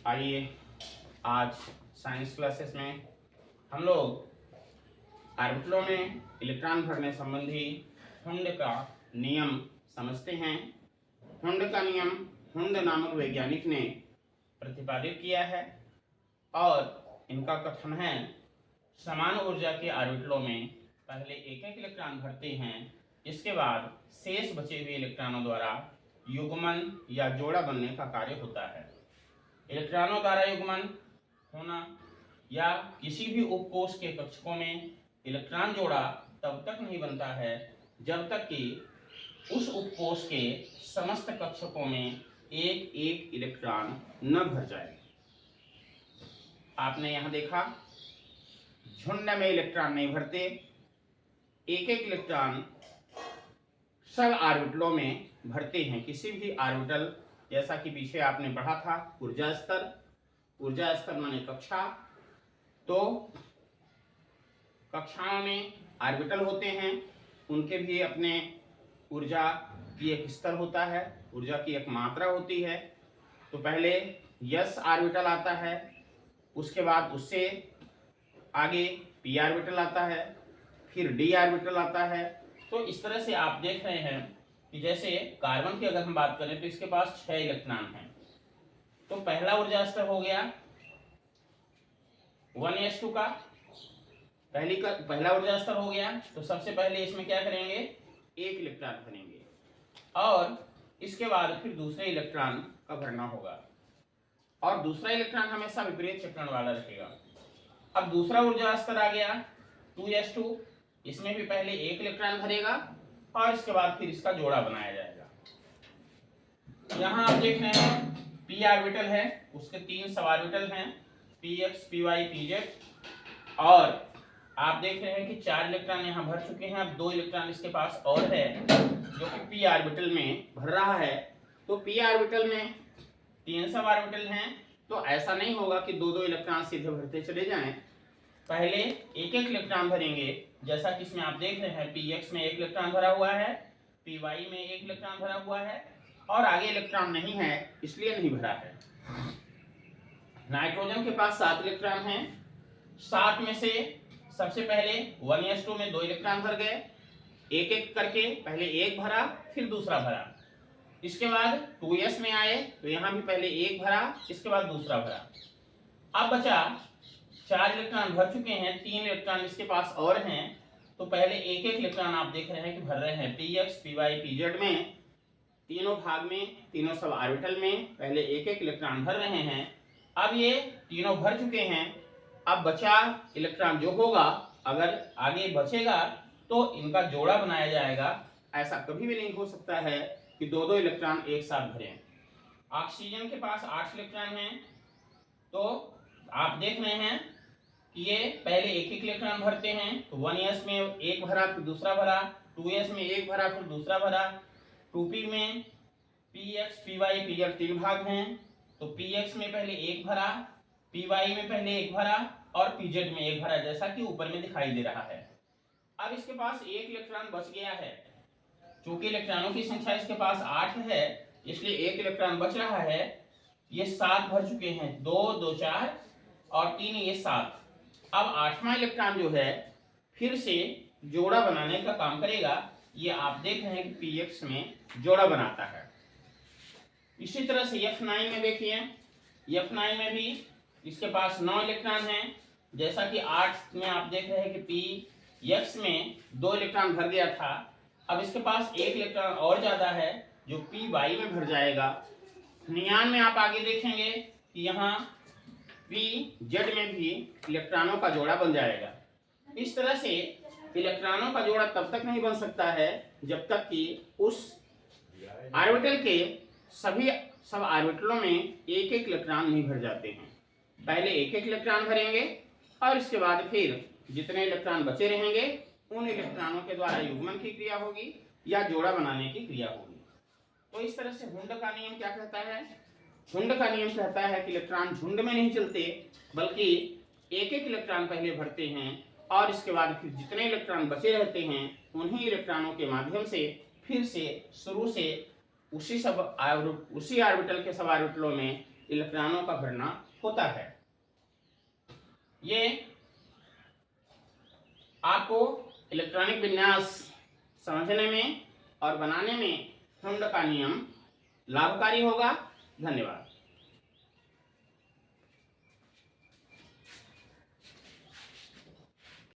आइए आज science classes में हम लोग ऑर्बिटलों में इलेक्ट्रॉन भरने संबंधी हुंड का नियम समझते हैं। हुंड का नियम हुंड नामक वैज्ञानिक ने प्रतिपादित किया है और इनका कथन है, समान ऊर्जा के ऑर्बिटलों में पहले एक एक इलेक्ट्रॉन भरते हैं, इसके बाद शेष बचे हुए इलेक्ट्रॉनों द्वारा युग्मन या जोड़ा बनने का कार्य होता है। इलेक्ट्रॉनों द्वारा युग्मन होना या किसी भी उपकोष के कक्षकों में इलेक्ट्रॉन जोड़ा तब तक नहीं बनता है जब तक कि उस उपकोष के समस्त कक्षकों में एक एक इलेक्ट्रॉन न भर जाए। आपने यहां देखा, झुंड में इलेक्ट्रॉन नहीं भरते, एक एक इलेक्ट्रॉन सब ऑर्बिटलों में भरते हैं। किसी भी ऑर्बिटल, जैसा कि पीछे आपने पढ़ा था ऊर्जा स्तर माने कक्षा, तो कक्षाओं में ऑर्बिटल होते हैं, उनके भी अपने ऊर्जा की एक स्तर होता है, ऊर्जा की एक मात्रा होती है। तो पहले s ऑर्बिटल आता है, उसके बाद उससे आगे p ऑर्बिटल आता है, फिर d ऑर्बिटल आता है। तो इस तरह से आप देख रहे हैं कि जैसे कार्बन की अगर हम बात करें तो इसके पास 6 इलेक्ट्रॉन हैं। तो पहला ऊर्जा स्तर हो गया 1s2 का, पहला ऊर्जा स्तर हो गया। तो सबसे पहले इसमें क्या करेंगे, एक इलेक्ट्रॉन भरेंगे और इसके बाद फिर दूसरे इलेक्ट्रॉन का भरना होगा और दूसरा इलेक्ट्रॉन हमेशा विपरीत चक्रण वाला रहेगा। अब दूसरा ऊर्जा स्तर आ गया 2s2, इसमें भी पहले एक इलेक्ट्रॉन भरेगा और इसके बाद फिर इसका जोड़ा बनाया जाएगा। यहाँ आप देख रहे हैं p ऑर्बिटल है, उसके 3 सब ऑर्बिटल हैं px, py, pz, और आप देख रहे हैं कि 4 इलेक्ट्रॉन यहाँ भर चुके हैं। अब 2 इलेक्ट्रॉन इसके पास और है जो कि p ऑर्बिटल में भर रहा है। तो p ऑर्बिटल में 3 सब ऑर्बिटल हैं, तो ऐसा नहीं होगा कि 2-2 इलेक्ट्रॉन सीधे भरते चले जाएं। पहले एक एक इलेक्ट्रॉन भरेंगे, जैसा कि इसमें आप देख रहे हैं px में 1 इलेक्ट्रॉन भरा हुआ है, py में 1 इलेक्ट्रॉन भरा हुआ है और आगे इलेक्ट्रॉन नहीं है इसलिए नहीं भरा है। नाइट्रोजन के पास 7 इलेक्ट्रॉन हैं, 7 में से सबसे पहले 1s2 में 2 इलेक्ट्रॉन भर गए, एक एक करके पहले एक भरा फिर दूसरा भरा। इसके बाद 2s में आए तो यहाँ भी पहले एक भरा, इसके बाद दूसरा भरा। अब बचा 4 इलेक्ट्रॉन भर चुके हैं, 3 इलेक्ट्रॉन इसके पास और हैं। तो पहले एक एक इलेक्ट्रॉन आप देख रहे हैं कि भर रहे हैं px, py, pz में, तीनों भाग में, तीनों सब ऑर्बिटल में पहले एक एक इलेक्ट्रॉन भर रहे हैं। अब ये तीनों भर चुके हैं, अब बचा इलेक्ट्रॉन जो होगा, अगर आगे बचेगा तो इनका जोड़ा बनाया जाएगा। ऐसा कभी भी नहीं हो सकता है कि 2-2 इलेक्ट्रॉन एक साथ भरें। ऑक्सीजन के पास 8 इलेक्ट्रॉन हैं, तो आप देख रहे हैं कि ये पहले एक एक इलेक्ट्रॉन भरते हैं। तो 1s में एक भरा फिर दूसरा भरा, 2s में एक भरा फिर दूसरा भरा, 2p में px, py, pz 3 भाग हैं। तो px में पहले एक भरा, py में पहले एक भरा और pz में एक भरा, जैसा कि ऊपर में दिखाई दे रहा है। अब इसके पास एक इलेक्ट्रॉन बच गया है, चूंकि इलेक्ट्रॉनों की संख्या इसके पास 8 है इसलिए एक इलेक्ट्रॉन बच रहा है। ये 7 भर चुके हैं, 2 2 4 और 3 ये 7। अब 8वां इलेक्ट्रॉन जो है फिर से जोड़ा बनाने का काम करेगा। ये आप देख रहे हैं कि px में जोड़ा बनाता है। इसी तरह से F9 में देखिए, F9 में भी इसके पास 9 इलेक्ट्रॉन हैं, जैसा कि 8 में आप देख रहे हैं कि px में 2 इलेक्ट्रॉन भर गया था। अब इसके पास एक इलेक्ट्रॉन और ज्यादा है जो py में भर जाएगा। नियान में आप आगे देखेंगे कि यहाँ pz में भी इलेक्ट्रॉनों का जोड़ा बन जाएगा। इस तरह से इलेक्ट्रॉनों का जोड़ा तब तक नहीं बन सकता है जब तक कि उस ऑर्बिटल के सभी सब ऑर्बिटलों में एक एक इलेक्ट्रॉन नहीं भर जाते हैं। पहले एक एक इलेक्ट्रॉन भरेंगे और इसके बाद फिर जितने इलेक्ट्रॉन बचे रहेंगे उन इलेक्ट्रॉनों के द्वारा युग्मन की क्रिया होगी या जोड़ा बनाने की क्रिया होगी। तो इस तरह से हुंड का नियम क्या कहता है? हुंड का नियम कहता है कि इलेक्ट्रॉन झुंड में नहीं चलते, बल्कि एक एक इलेक्ट्रॉन पहले भरते हैं और इसके बाद फिर जितने इलेक्ट्रॉन बचे रहते हैं उन्हीं इलेक्ट्रॉनों के माध्यम से फिर से शुरू से उसी ऑर्बिटल के सब ऑर्बिटलों में इलेक्ट्रॉनों का भरना होता है। ये आपको इलेक्ट्रॉनिक विन्यास समझने में और बनाने में फ्रेमोंट का नियम लाभकारी होगा। धन्यवाद।